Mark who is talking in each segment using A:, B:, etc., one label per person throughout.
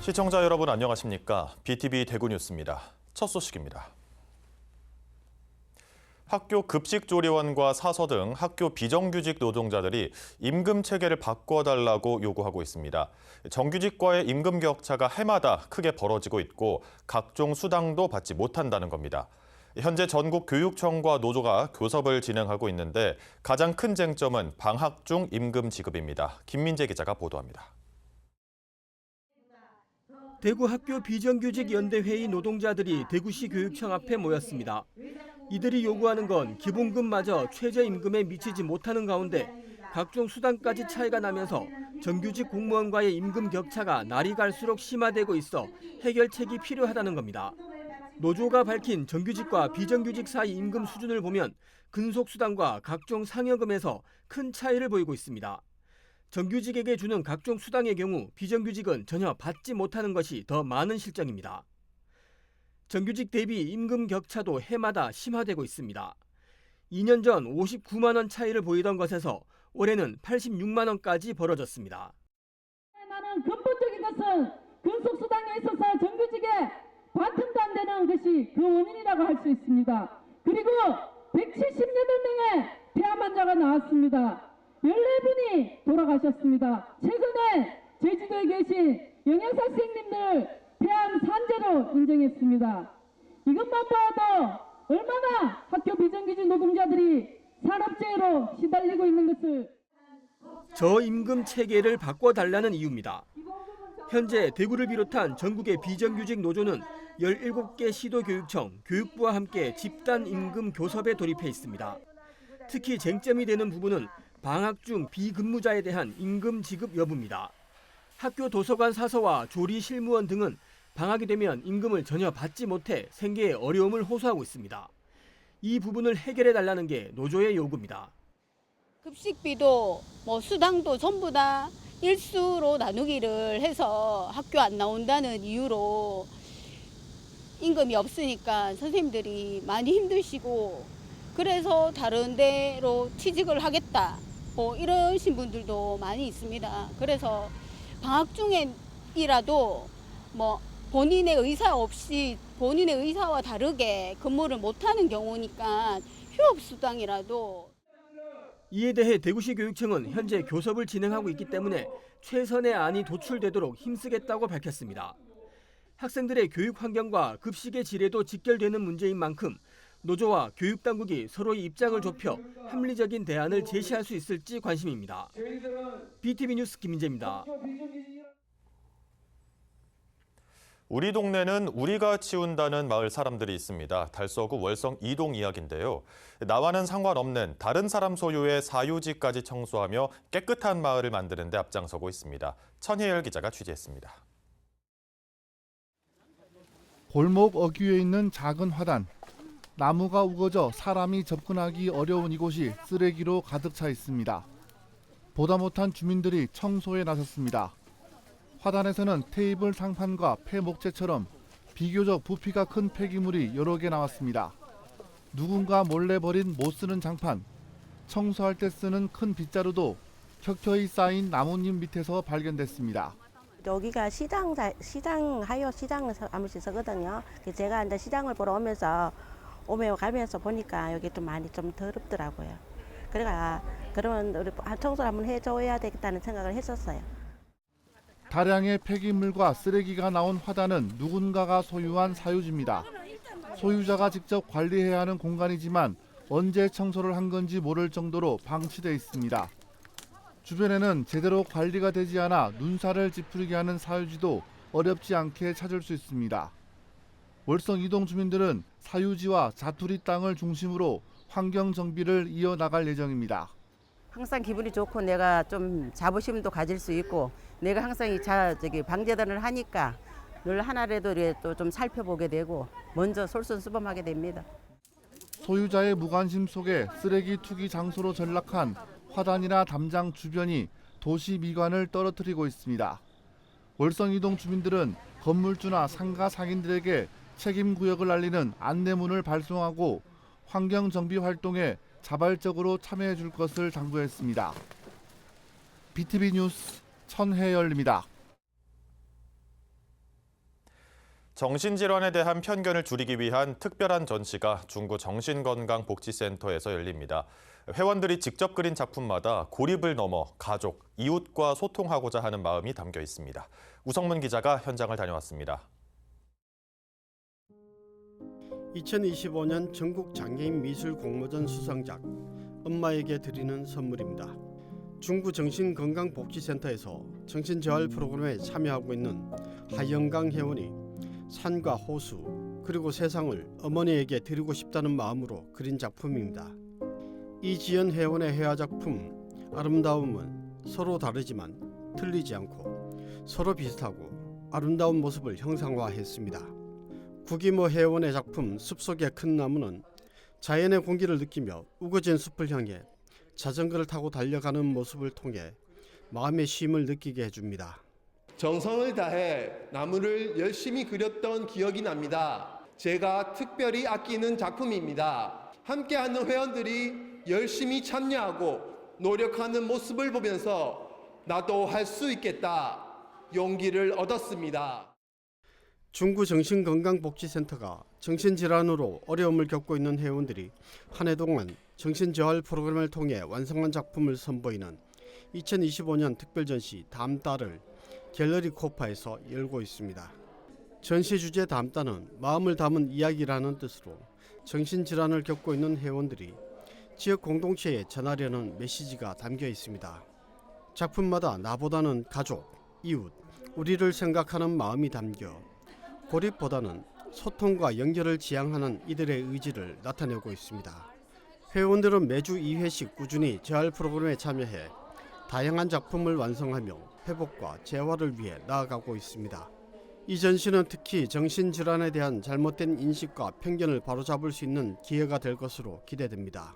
A: 시청자 여러분 안녕하십니까? BTV 대구 뉴스입니다. 첫 소식입니다. 학교 급식조리원과 사서 등 학교 비정규직 노동자들이 임금 체계를 바꿔달라고 요구하고 있습니다. 정규직과의 임금 격차가 해마다 크게 벌어지고 있고 각종 수당도 받지 못한다는 겁니다. 현재 전국 교육청과 노조가 교섭을 진행하고 있는데 가장 큰 쟁점은 방학 중 임금 지급입니다. 김민재 기자가 보도합니다.
B: 대구 학교 비정규직 연대회의 노동자들이 대구시 교육청 앞에 모였습니다. 이들이 요구하는 건 기본급마저 최저임금에 미치지 못하는 가운데 각종 수당까지 차이가 나면서 정규직 공무원과의 임금 격차가 날이 갈수록 심화되고 있어 해결책이 필요하다는 겁니다. 노조가 밝힌 정규직과 비정규직 사이 임금 수준을 보면 근속수당과 각종 상여금에서 큰 차이를 보이고 있습니다. 정규직에게 주는 각종 수당의 경우 비정규직은 전혀 받지 못하는 것이 더 많은 실정입니다. 정규직 대비 임금 격차도 해마다 심화되고 있습니다. 2년 전 59만 원 차이를 보이던 것에서 올해는 86만 원까지 벌어졌습니다.
C: 나는 근본적인 것은 근속수당에 있어서 정규직에 반틈도 안 되는 것이 그 원인이라고 할 수 있습니다. 그리고 178명의 폐암 환자가 나왔습니다. 14분이 돌아가셨습니다. 최근에 제주도에 계신 영양사 선생님들 폐암 산재로 인정했습니다. 이것만 봐도 얼마나 학교 비정규직 노동자들이 산업재해로 시달리고 있는 것을
B: 저임금 체계를 바꿔달라는 이유입니다. 현재 대구를 비롯한 전국의 비정규직 노조는 17개 시도교육청, 교육부와 함께 집단 임금 교섭에 돌입해 있습니다. 특히 쟁점이 되는 부분은 방학 중 비근무자에 대한 임금 지급 여부입니다. 학교 도서관 사서와 조리 실무원 등은 방학이 되면 임금을 전혀 받지 못해 생계에 어려움을 호소하고 있습니다. 이 부분을 해결해 달라는 게 노조의 요구입니다.
D: 급식비도 수당도 전부 다 일수로 나누기를 해서 학교 안 나온다는 이유로 임금이 없으니까 선생님들이 많이 힘드시고 그래서 다른 데로 취직을 하겠다 이러신 분들도 많이 있습니다. 그래서 방학 중에이라도 본인의 의사 없이 본인의 의사와 다르게 근무를 못하는 경우니까 휴업수당이라도.
B: 이에 대해 대구시 교육청은 현재 교섭을 진행하고 있기 때문에 최선의 안이 도출되도록 힘쓰겠다고 밝혔습니다. 학생들의 교육 환경과 급식의 질에도 직결되는 문제인 만큼 노조와 교육당국이 서로의 입장을 좁혀 합리적인 대안을 제시할 수 있을지 관심입니다. BTV 뉴스 김민재입니다.
A: 우리 동네는 우리가 치운다는 마을 사람들이 있습니다. 달서구 월성 이동 이야기인데요. 나와는 상관없는 다른 사람 소유의 사유지까지 청소하며 깨끗한 마을을 만드는 데 앞장서고 있습니다. 천혜열 기자가 취재했습니다.
E: 골목 어귀에 있는 작은 화단. 나무가 우거져 사람이 접근하기 어려운 이곳이 쓰레기로 가득 차 있습니다. 보다 못한 주민들이 청소에 나섰습니다. 화단에서는 테이블 상판과 폐목재처럼 비교적 부피가 큰 폐기물이 여러 개 나왔습니다. 누군가 몰래 버린 못 쓰는 장판, 청소할 때 쓰는 큰 빗자루도 켜켜이 쌓인 나뭇잎 밑에서 발견됐습니다.
F: 여기가 시장 사무실서거든요. 제가 이제 시장을 보러 오며 가면서 보니까 여기 좀 많이 좀 더럽더라고요. 그러면 우리 청소를 한번 해줘야 되겠다는 생각을 했었어요.
E: 다량의 폐기물과 쓰레기가 나온 화단은 누군가가 소유한 사유지입니다. 소유자가 직접 관리해야 하는 공간이지만 언제 청소를 한 건지 모를 정도로 방치돼 있습니다. 주변에는 제대로 관리가 되지 않아 눈살을 찌푸리게 하는 사유지도 어렵지 않게 찾을 수 있습니다. 월성 이동 주민들은 사유지와 자투리 땅을 중심으로 환경 정비를 이어나갈 예정입니다.
G: 항상 기분이 좋고 내가 좀 자부심도 가질 수 있고 내가 항상 방제단을 하니까 늘 하나라도 또 좀 살펴보게 되고 먼저 솔선수범하게 됩니다.
E: 소유자의 무관심 속에 쓰레기 투기 장소로 전락한 화단이나 담장 주변이 도시 미관을 떨어뜨리고 있습니다. 월성 이동 주민들은 건물주나 상가 상인들에게 책임 구역을 알리는 안내문을 발송하고 환경 정비 활동에 자발적으로 참여해 줄 것을 당부했습니다. BTV 뉴스 천혜열입니다.
A: 정신질환에 대한 편견을 줄이기 위한 특별한 전시가 중구 정신건강복지센터에서 열립니다. 회원들이 직접 그린 작품마다 고립을 넘어 가족, 이웃과 소통하고자 하는 마음이 담겨 있습니다. 우성문 기자가 현장을 다녀왔습니다.
H: 2025년 전국 장애인 미술 공모전 수상작 엄마에게 드리는 선물입니다. 중구 정신건강복지센터에서 정신재활 프로그램에 참여하고 있는 하영강 회원이 산과 호수 그리고 세상을 어머니에게 드리고 싶다는 마음으로 그린 작품입니다. 이지연 회원의 회화 작품 아름다움은 서로 다르지만 틀리지 않고 서로 비슷하고 아름다운 모습을 형상화했습니다. 구기모 회원의 작품 숲속의 큰 나무는 자연의 공기를 느끼며 우거진 숲을 향해 자전거를 타고 달려가는 모습을 통해 마음의 쉼을 느끼게 해줍니다.
I: 정성을 다해 나무를 열심히 그렸던 기억이 납니다. 제가 특별히 아끼는 작품입니다. 함께하는 회원들이 열심히 참여하고 노력하는 모습을 보면서 나도 할 수 있겠다 용기를 얻었습니다.
H: 중구 정신건강복지센터가 정신질환으로 어려움을 겪고 있는 회원들이 한 해 동안 정신재활 프로그램을 통해 완성한 작품을 선보이는 2025년 특별전시 다음 달을 갤러리 코파에서 열고 있습니다. 전시 주제 다음 달은 마음을 담은 이야기라는 뜻으로 정신질환을 겪고 있는 회원들이 지역 공동체에 전하려는 메시지가 담겨 있습니다. 작품마다 나보다는 가족, 이웃, 우리를 생각하는 마음이 담겨 고립보다는 소통과 연결을 지향하는 이들의 의지를 나타내고 있습니다. 회원들은 매주 2회씩 꾸준히 재활 프로그램에 참여해 다양한 작품을 완성하며 회복과 재활을 위해 나아가고 있습니다. 이 전시는 특히 정신질환에 대한 잘못된 인식과 편견을 바로잡을 수 있는 기회가 될 것으로 기대됩니다.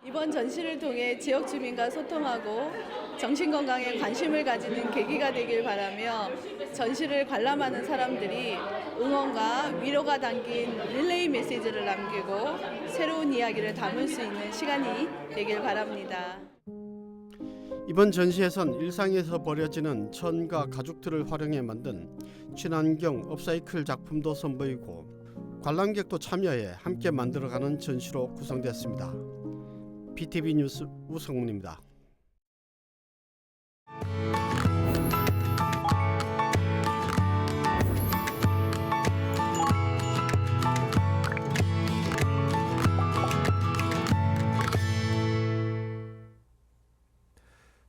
J: 이번 전시를 통해 지역 주민과 소통하고 정신건강에 관심을 가지는 계기가 되길 바라며 전시를 관람하는 사람들이 응원과 위로가 담긴 릴레이 메시지를 남기고 새로운 이야기를 담을 수 있는 시간이 되길 바랍니다.
H: 이번 전시에선 일상에서 버려지는 천과 가죽들을 활용해 만든 친환경 업사이클 작품도 선보이고 관람객도 참여해 함께 만들어가는 전시로 구성됐습니다. BTV 뉴스 우성문입니다.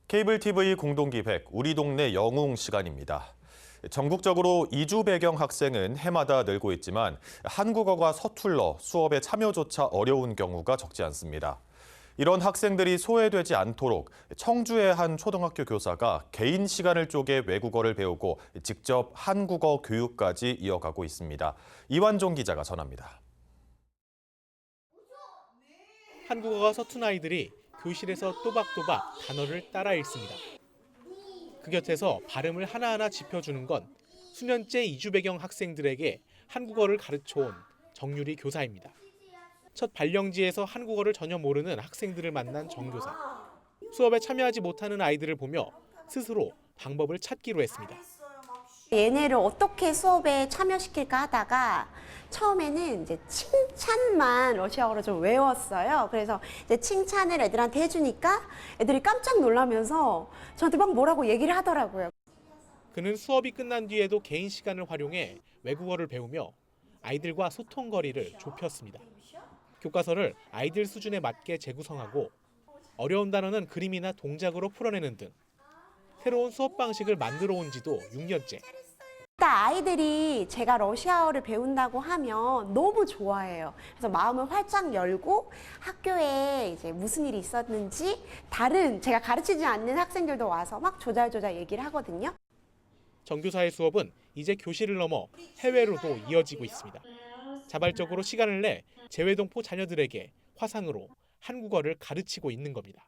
A: 케이블 TV 공동기획 우리 동네 영웅 시간입니다. 전국적으로 이주 배경 학생은 해마다 늘고 있지만 한국어가 서툴러 수업에 참여조차 어려운 경우가 적지 않습니다. 이런 학생들이 소외되지 않도록 청주의 한 초등학교 교사가 개인 시간을 쪼개 외국어를 배우고 직접 한국어 교육까지 이어가고 있습니다. 이완종 기자가 전합니다.
K: 한국어가 서툰 아이들이 교실에서 또박또박 단어를 따라 읽습니다. 그 곁에서 발음을 하나하나 짚어주는 건 수년째 이주 배경 학생들에게 한국어를 가르쳐온 정유리 교사입니다. 첫 발령지에서 한국어를 전혀 모르는 학생들을 만난 정 교사. 수업에 참여하지 못하는 아이들을 보며 스스로 방법을 찾기로 했습니다.
L: 얘네를 어떻게 수업에 참여시킬까 하다가 처음에는 이제 칭찬만 러시아어로 좀 외웠어요. 그래서 이제 칭찬을 애들한테 해주니까 애들이 깜짝 놀라면서 저한테 막 뭐라고 얘기를 하더라고요.
K: 그는 수업이 끝난 뒤에도 개인 시간을 활용해 외국어를 배우며 아이들과 소통 거리를 좁혔습니다. 교과서를 아이들 수준에 맞게 재구성하고 어려운 단어는 그림이나 동작으로 풀어내는 등 새로운 수업 방식을 만들어 온 지도 6년째.
L: 아이들이 제가 러시아어를 배운다고 하면 너무 좋아해요. 그래서 마음을 활짝 열고 학교에 이제 무슨 일이 있었는지 다른 제가 가르치지 않는 학생들도 와서 막 조잘조잘 얘기를 하거든요.
K: 정 교사의 수업은 이제 교실을 넘어 해외로도 이어지고 있습니다. 자발적으로 시간을 내 재외동포 자녀들에게 화상으로 한국어를 가르치고 있는 겁니다.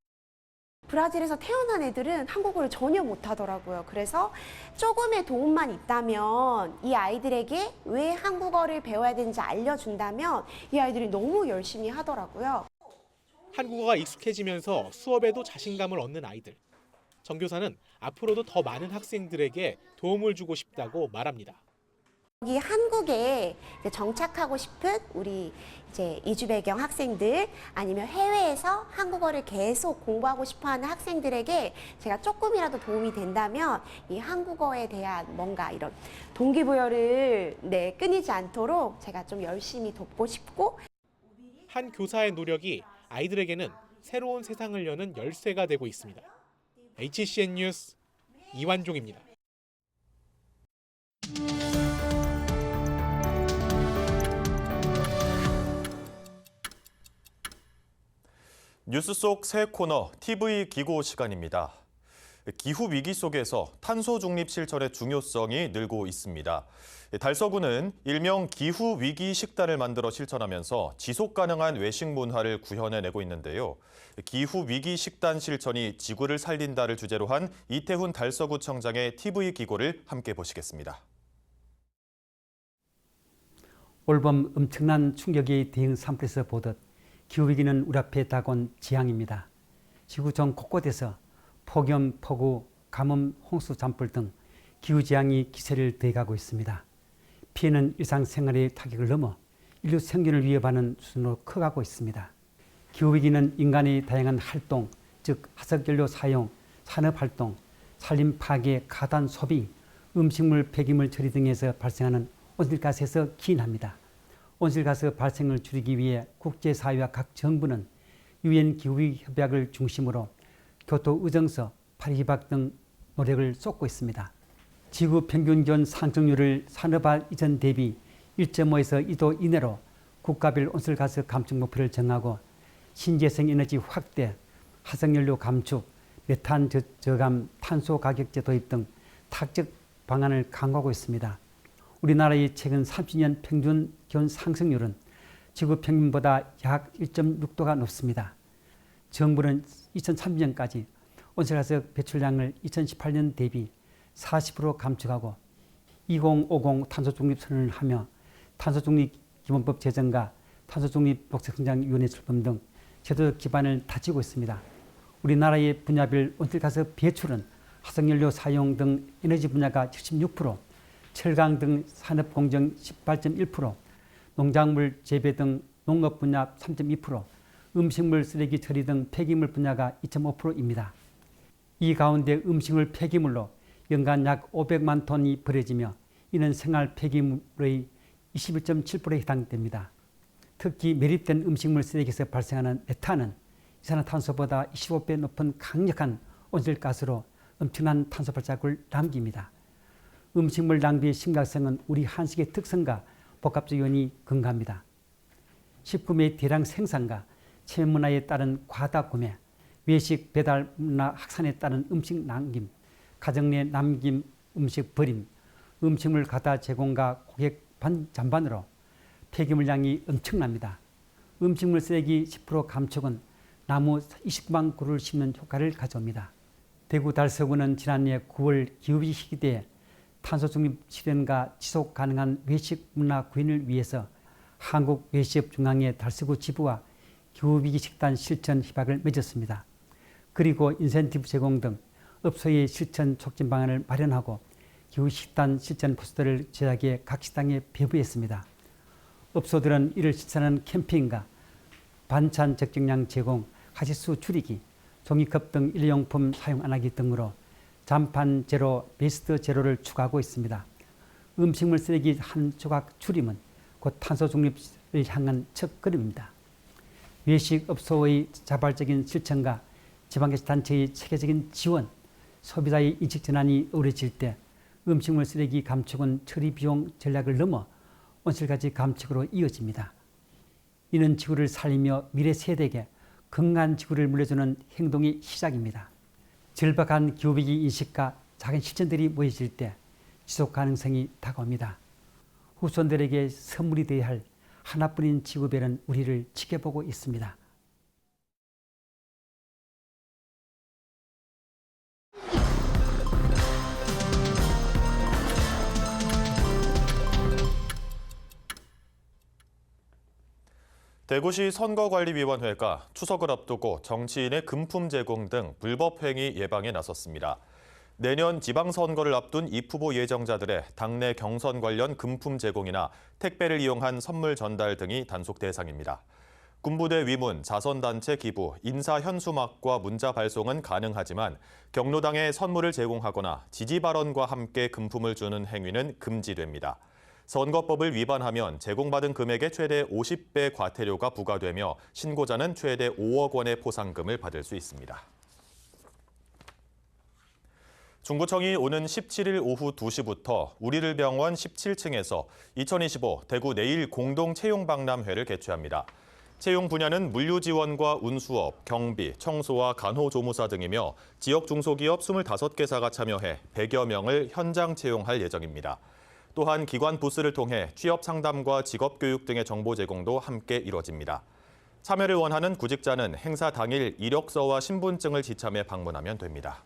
L: 브라질에서 태어난 애들은 한국어를 전혀 못하더라고요. 그래서 조금의 도움만 있다면 이 아이들에게 왜 한국어를 배워야 되는지 알려준다면 이 아이들이 너무 열심히 하더라고요.
K: 한국어가 익숙해지면서 수업에도 자신감을 얻는 아이들. 정 교사는 앞으로도 더 많은 학생들에게 도움을 주고 싶다고 말합니다.
L: 여기 한국에 이제 정착하고 싶은 우리 이제 이주 배경 학생들 아니면 해외에서 한국어를 계속 공부하고 싶어하는 학생들에게 제가 조금이라도 도움이 된다면 이 한국어에 대한 뭔가 이런 동기부여를 끊이지 않도록 제가 좀 열심히 돕고 싶고
K: 한 교사의 노력이 아이들에게는 새로운 세상을 여는 열쇠가 되고 있습니다. HCN 뉴스 이완종입니다.
A: 뉴스 속 새 코너 TV 기고 시간입니다. 기후 위기 속에서 탄소 중립 실천의 중요성이 늘고 있습니다. 달서구는 일명 기후 위기 식단을 만들어 실천하면서 지속 가능한 외식 문화를 구현해내고 있는데요. 기후 위기 식단 실천이 지구를 살린다를 주제로 한 이태훈 달서구청장의 TV 기고를 함께 보시겠습니다.
M: 올봄 엄청난 충격이 대응 산불에서 보듯 기후위기는 우리 앞에 다가온 재앙입니다. 지구 전 곳곳에서 폭염, 폭우, 가뭄, 홍수, 잔불 등 기후재앙이 기세를 더해가고 있습니다. 피해는 일상생활의 타격을 넘어 인류 생존을 위협하는 수준으로 커가고 있습니다. 기후위기는 인간의 다양한 활동, 즉 화석연료 사용, 산업활동, 산림 파괴, 과다한 소비, 음식물 폐기물 처리 등에서 발생하는 온실가스에서 기인합니다. 온실가스 발생을 줄이기 위해 국제사회와 각 정부는 유엔 기후위기 협약을 중심으로 교토 의정서, 파리 협약 등 노력을 쏟고 있습니다. 지구 평균 기온 상승률을 산업화 이전 대비 1.5에서 2도 이내로 국가별 온실가스 감축 목표를 정하고 신재생 에너지 확대, 화석연료 감축, 메탄 저감, 탄소 가격제 도입 등 타적 방안을 강구하고 있습니다. 우리나라의 최근 30년 평균 기온 상승률은 지구 평균보다 약 1.6도가 높습니다. 정부는 2030년까지 온실가스 배출량을 2018년 대비 40% 감축하고 2050 탄소중립 선언을 하며 탄소중립기본법 제정과 탄소중립 녹색성장위원회 출범 등 제도적 기반을 다지고 있습니다. 우리나라의 분야별 온실가스 배출은 화석연료 사용 등 에너지 분야가 76%, 철강 등 산업공정 18.1%, 농작물 재배 등 농업 분야 3.2%, 음식물 쓰레기 처리 등 폐기물 분야가 2.5%입니다. 이 가운데 음식물 폐기물로 연간 약 500만 톤이 버려지며 이는 생활 폐기물의 21.7%에 해당됩니다. 특히 매립된 음식물 쓰레기에서 발생하는 메탄은 이산화탄소보다 25배 높은 강력한 온실가스로 엄청난 탄소 발자국을 남깁니다. 음식물 낭비의 심각성은 우리 한식의 특성과 복합적 요인이 근거합니다. 식품의 대량 생산과 체면 문화에 따른 과다 구매, 외식 배달 문화 확산에 따른 음식 남김, 가정 내 남김 음식 버림, 음식물 과다 제공과 고객 잔반으로 폐기물량이 엄청납니다. 음식물 쓰레기 10% 감축은 나무 20만 그루를 심는 효과를 가져옵니다. 대구 달서구는 지난해 9월 기후위기 시기대에 탄소중립 실현과 지속 가능한 외식 문화 구현을 위해서 한국외식업중앙회 달서구 지부와 기후위기 식단 실천 협약을 맺었습니다. 그리고 인센티브 제공 등 업소의 실천 촉진 방안을 마련하고 기후식단 실천 포스터를 제작해 각 식당에 배부했습니다. 업소들은 이를 실천하는 캠페인과 반찬 적정량 제공, 가짓수 줄이기, 종이컵 등 일회용품 사용 안 하기 등으로 잔판 제로, 베스트 제로를 추구하고 있습니다. 음식물 쓰레기 한 조각 줄임은 곧 탄소 중립을 향한 첫걸음입니다. 외식업소의 자발적인 실천과 지방자치단체의 체계적인 지원, 소비자의 인식 전환이 어우러질 때 음식물 쓰레기 감축은 처리 비용 전략을 넘어 온실가스 감축으로 이어집니다. 이는 지구를 살리며 미래 세대에게 건강한 지구를 물려주는 행동의 시작입니다. 절박한 기후위기 인식과 작은 실천들이 모여질 때 지속 가능성이 다가옵니다. 후손들에게 선물이 되어야 할 하나뿐인 지구별은 우리를 지켜보고 있습니다.
A: 대구시 선거관리위원회가 추석을 앞두고 정치인의 금품 제공 등 불법 행위 예방에 나섰습니다. 내년 지방선거를 앞둔 입 후보 예정자들의 당내 경선 관련 금품 제공이나 택배를 이용한 선물 전달 등이 단속 대상입니다. 군부대 위문, 자선단체 기부, 인사 현수막과 문자 발송은 가능하지만 경로당에 선물을 제공하거나 지지 발언과 함께 금품을 주는 행위는 금지됩니다. 선거법을 위반하면 제공받은 금액의 최대 50배 과태료가 부과되며 신고자는 최대 5억 원의 포상금을 받을 수 있습니다. 중구청이 오는 17일 오후 2시부터 우리를병원 17층에서 2025 대구 내일 공동 채용 박람회를 개최합니다. 채용 분야는 물류 지원과 운수업, 경비, 청소와 간호조무사 등이며 지역 중소기업 25개사가 참여해 100여 명을 현장 채용할 예정입니다. 또한 기관 부스를 통해 취업 상담과 직업 교육 등의 정보 제공도 함께 이뤄집니다. 참여를 원하는 구직자는 행사 당일 이력서와 신분증을 지참해 방문하면 됩니다.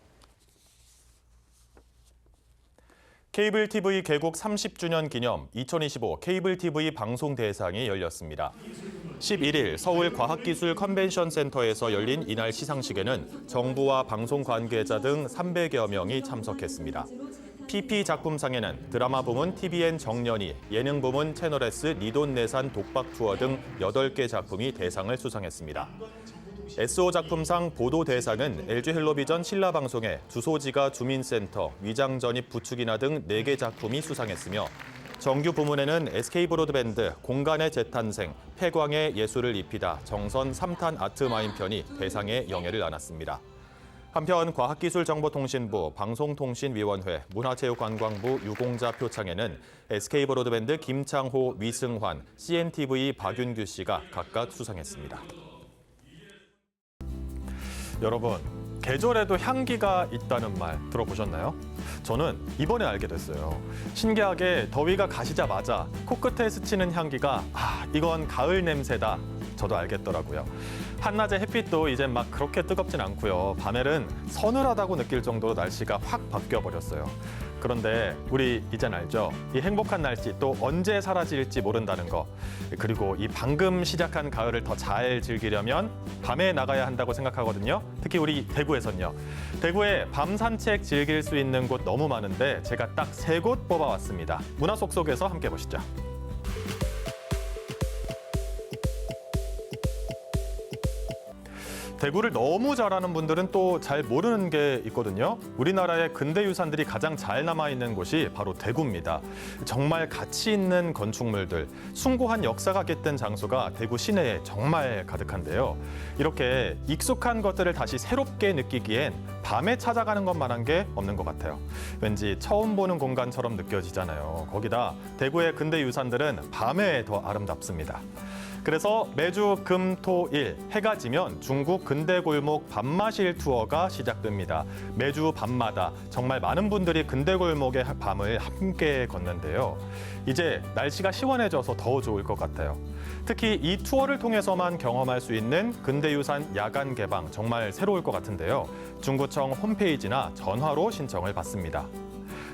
A: 케이블 TV 개국 30주년 기념 2025 케이블 TV 방송 대상이 열렸습니다. 11일 서울 과학기술 컨벤션 센터에서 열린 이날 시상식에는 정부와 방송 관계자 등 300여 명이 참석했습니다. PP 작품상에는 드라마 부문 TVN 정년이, 예능 부문 채널S 니돈내산 독박 투어 등 8개 작품이 대상을 수상했습니다. SO 작품상 보도 대상은 LG헬로비전 신라방송의 주소지가 주민센터, 위장전입 부축이나 등 4개 작품이 수상했으며 정규 부문에는 SK브로드밴드, 공간의 재탄생, 폐광의 예술을 입히다, 정선 3탄 아트마인 편이 대상의 영예를 안았습니다. 한편 과학기술정보통신부, 방송통신위원회, 문화체육관광부 유공자 표창에는 SK브로드밴드 김창호, 위승환, CNTV 박윤규 씨가 각각 수상했습니다. 여러분, 계절에도 향기가 있다는 말 들어보셨나요? 저는 이번에 알게 됐어요. 신기하게 더위가 가시자마자 코끝에 스치는 향기가 이건 가을 냄새다. 저도 알겠더라고요. 한낮의 햇빛도 이젠 막 그렇게 뜨겁진 않고요. 밤에는 서늘하다고 느낄 정도로 날씨가 확 바뀌어버렸어요. 그런데 우리 이젠 알죠? 이 행복한 날씨 또 언제 사라질지 모른다는 거. 그리고 이 방금 시작한 가을을 더 잘 즐기려면 밤에 나가야 한다고 생각하거든요. 특히 우리 대구에선요. 대구에 밤 산책 즐길 수 있는 곳 너무 많은데 제가 딱 3곳 뽑아왔습니다. 문화 속속에서 함께 보시죠. 대구를 너무 잘 아는 분들은 또 잘 모르는 게 있거든요. 우리나라의 근대 유산들이 가장 잘 남아있는 곳이 바로 대구입니다. 정말 가치 있는 건축물들, 숭고한 역사가 깃든 장소가 대구 시내에 정말 가득한데요. 이렇게 익숙한 것들을 다시 새롭게 느끼기엔 밤에 찾아가는 것만한 게 없는 것 같아요. 왠지 처음 보는 공간처럼 느껴지잖아요. 거기다 대구의 근대 유산들은 밤에 더 아름답습니다. 그래서 매주 금, 토, 일 해가 지면 중국 근대 골목 밤마실 투어가 시작됩니다. 매주 밤마다 정말 많은 분들이 근대 골목의 밤을 함께 걷는데요. 이제 날씨가 시원해져서 더 좋을 것 같아요. 특히 이 투어를 통해서만 경험할 수 있는 근대유산 야간 개방 정말 새로울 것 같은데요. 중구청 홈페이지나 전화로 신청을 받습니다.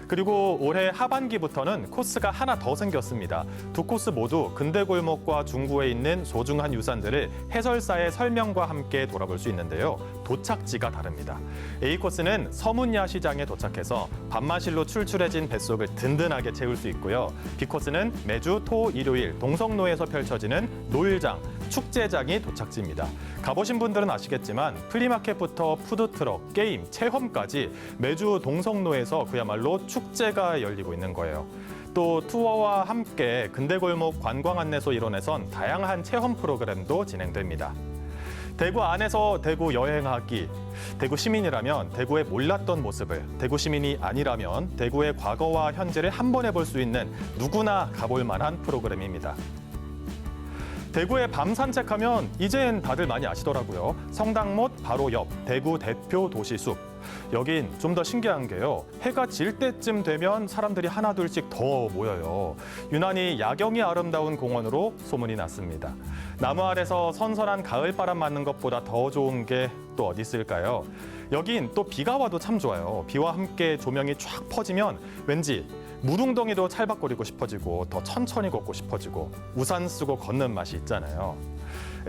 A: 그리고 올해 하반기부터는 코스가 하나 더 생겼습니다. 2코스 모두 근대골목과 중구에 있는 소중한 유산들을 해설사의 설명과 함께 돌아볼 수 있는데요. 도착지가 다릅니다. A코스는 서문야시장에 도착해서 밤마실로 출출해진 뱃속을 든든하게 채울 수 있고요. B코스는 매주 토, 일요일 동성로에서 펼쳐지는 노일장, 축제장이 도착지입니다. 가보신 분들은 아시겠지만 플리마켓부터 푸드트럭, 게임, 체험까지 매주 동성로에서 그야말로 축제가 열리고 있는 거예요. 또 투어와 함께 근대골목 관광 안내소 일원에선 다양한 체험 프로그램도 진행됩니다. 대구 안에서 대구 여행하기, 대구 시민이라면 대구의 몰랐던 모습을, 대구 시민이 아니라면 대구의 과거와 현재를 한 번에 볼 수 있는 누구나 가볼 만한 프로그램입니다. 대구의 밤 산책하면 이젠 다들 많이 아시더라고요. 성당못 바로 옆 대구 대표 도시숲. 여긴 좀 더 신기한 게요. 해가 질 때쯤 되면 사람들이 하나둘씩 더 모여요. 유난히 야경이 아름다운 공원으로 소문이 났습니다. 나무 아래서 선선한 가을바람 맞는 것보다 더 좋은 게 또 어디 있을까요? 여긴 또 비가 와도 참 좋아요. 비와 함께 조명이 쫙 퍼지면 왠지 무릉덩이도 찰박거리고 싶어지고 더 천천히 걷고 싶어지고 우산 쓰고 걷는 맛이 있잖아요.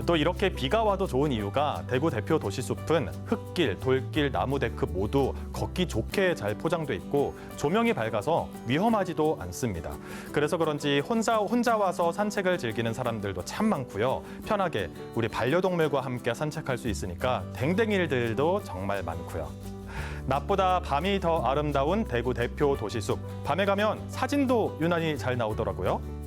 A: 또 이렇게 비가 와도 좋은 이유가 대구 대표 도시숲은 흙길, 돌길, 나무 데크 모두 걷기 좋게 잘 포장돼 있고 조명이 밝아서 위험하지도 않습니다. 그래서 그런지 혼자 와서 산책을 즐기는 사람들도 참 많고요. 편하게 우리 반려동물과 함께 산책할 수 있으니까 댕댕이들도 정말 많고요. 낮보다 밤이 더 아름다운 대구 대표 도시숲. 밤에 가면 사진도 유난히 잘 나오더라고요.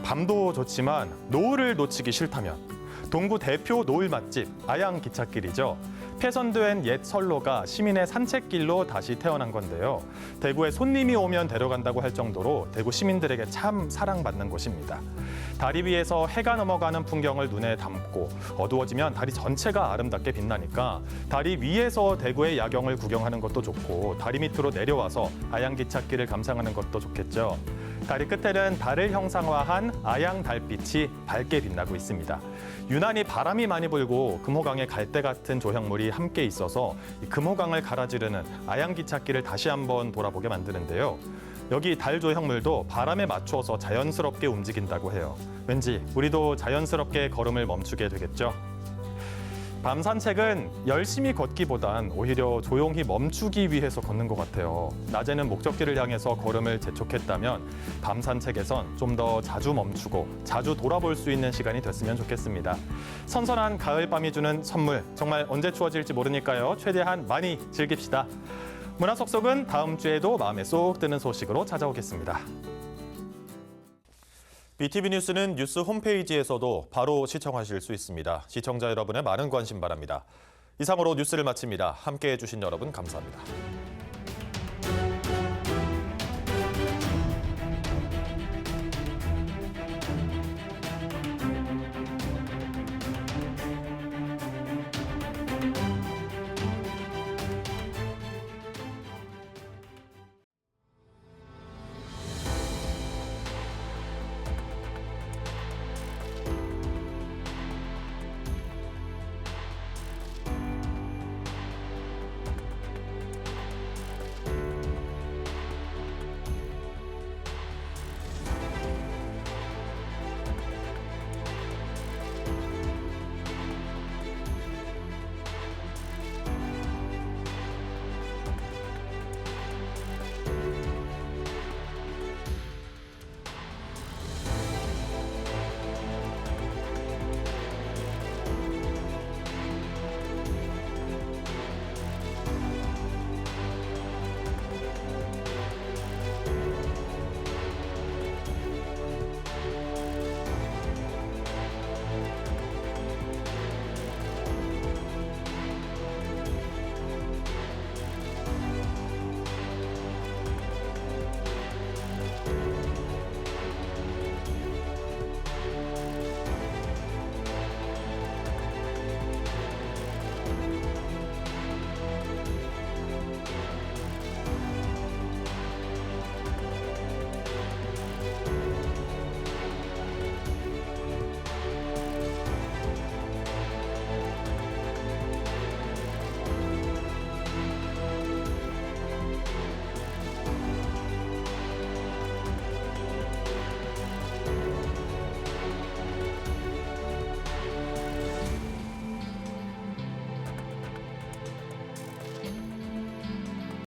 A: 밤도 좋지만 노을을 놓치기 싫다면 동구 대표 노을 맛집 아양 기찻길이죠. 폐선된 옛 선로가 시민의 산책길로 다시 태어난 건데요. 대구에 손님이 오면 데려간다고 할 정도로 대구 시민들에게 참 사랑받는 곳입니다. 다리 위에서 해가 넘어가는 풍경을 눈에 담고 어두워지면 다리 전체가 아름답게 빛나니까 다리 위에서 대구의 야경을 구경하는 것도 좋고 다리 밑으로 내려와서 아양 기찻길을 감상하는 것도 좋겠죠. 다리 끝에는 달을 형상화한 아양 달빛이 밝게 빛나고 있습니다. 유난히 바람이 많이 불고 금호강에 갈대 같은 조형물이 함께 있어서 이 금호강을 가라지르는 아양 기찻길을 다시 한번 돌아보게 만드는데요. 여기 달 조형물도 바람에 맞춰서 자연스럽게 움직인다고 해요. 왠지 우리도 자연스럽게 걸음을 멈추게 되겠죠. 밤 산책은 열심히 걷기보단 오히려 조용히 멈추기 위해서 걷는 것 같아요. 낮에는 목적지를 향해서 걸음을 재촉했다면 밤 산책에선 좀 더 자주 멈추고 자주 돌아볼 수 있는 시간이 됐으면 좋겠습니다. 선선한 가을밤이 주는 선물, 정말 언제 추워질지 모르니까요. 최대한 많이 즐깁시다. 문화 속속은 다음 주에도 마음에 쏙 드는 소식으로 찾아오겠습니다. BTV 뉴스는 뉴스 홈페이지에서도 바로 시청하실 수 있습니다. 시청자 여러분의 많은 관심 바랍니다. 이상으로 뉴스를 마칩니다. 함께해 주신 여러분 감사합니다.